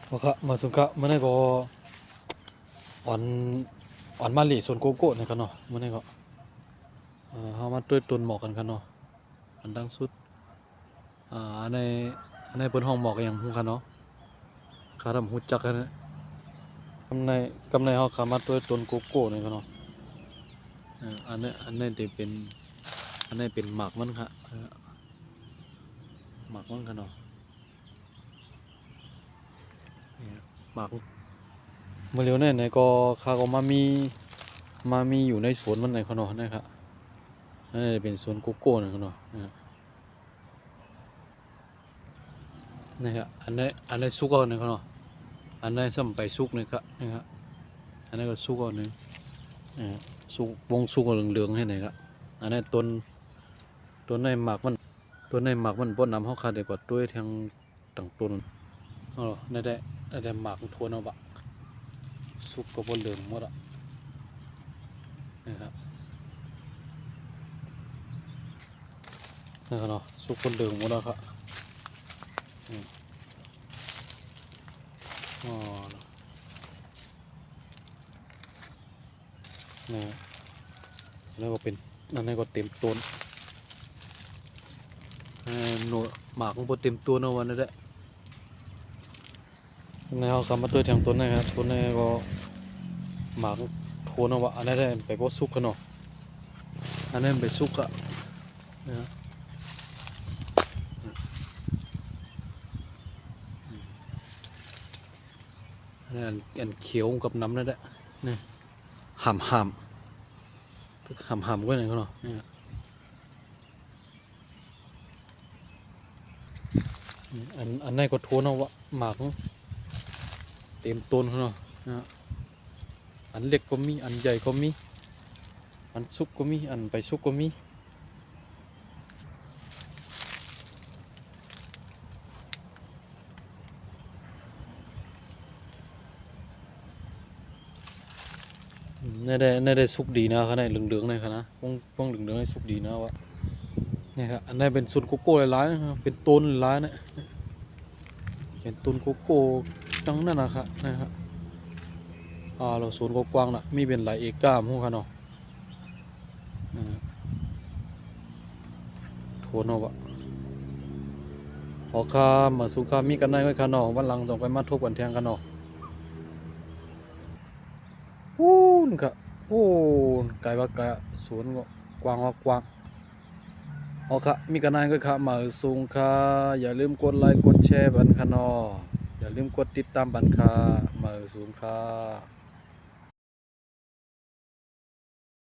โอเคมาสุกะเมื่อไหร่ก็อ่อนอ่อนมาลีส่วนโกโก้เนี่ยกันเนาะเมื่อไหร่ก็เฮามาด้วยต้นหมอกกันเนาะอันดังสุดในเปิ้นห้องหมอกก็ยังฮู้กันเนาะคาดำฮู้จักกันนะกำในเฮาขามาด้วยต้นโกโก้เนี่ยกันเนาะอันนี้ที่เป็นอันนี้เป็นหมากมันค่ะหมากมันกันเนาะนี่หมากเมื่อเร็วเนี่ยก็ข้าก็มามีอยู่ในสวนมันในเขาเนาะนะครับอันนี้เป็นสวนโกโก้เนี่ยเขาเนาะนะครับอันนี้สุกเอาเนี่ยเขาเนาะอันนี้ซ้ำไปสุกเนี่ยครับนะครับอันนี้ก็สุกเอาเนี่ยสุกวงสุกเหลืองๆให้หน่อยครับอันนี้ต้นในหมากมันต้นในหมากมันป้นน้ำเขาขาดดีกว่าด้วยทางต่างต้นอ๋อได้หมากทวนเอาบะสุกกับบนเหลืองหมดอ่ะนี่ครับนี่ครับเนาะสุกบนเหลืองหมดแล้วครับอ๋อนี่แล้วก็เป็นนั่นนี่ก็เต็มต้นหนูหมากมันเต็มตัวนะวันนี้แหละในเขาคำมาตัวแทงต้นนะครับต้นนี้ก็หมากโทนเอาวะอันนี้ได้ไปพวกสุกกันเนาะอันนี้ไปสุกอะนะอันเขียวกับน้ำนั่นแหละนี่หำก็ไหนเขาเนาะอันนี้ก็โทนเอาวะหมากเต็มต้นเขาเนาะอันเล็กก็มีอันใหญ่ก็มีอันสุกก็มีอันไปสุกก็มีได้สุกดีนะครับในเหลืองๆเลยครับนะพวงเหลืองๆให้สุกดีนะวะนี่ครับอันนี้เป็นส่วนโกโก้หลายๆนะครับเป็นต้นหลายนะเป็นต้นโกโก้ทั้งนั้นนะครับเราสวนกว้างๆนะมีเป็นหลายเอกาพวกกันเนาะโทนเอาวะพอข้ามาสู่ข้ามีกันได้ไว้กันเนาะวันหลังต้องไปมาทบกันแทงกันเนาะวู้นครับโอ้ไกลว่าไกลสวนก็กว้างว่ากว้างเอาค่ะมีกันได้ก็ค่ะมาสูงค่ะอย่าลืมกดไลค์กดแชร์บันค่ะเนาะอย่าลืมกดติดตามบันค่ะมาสูงค่ะ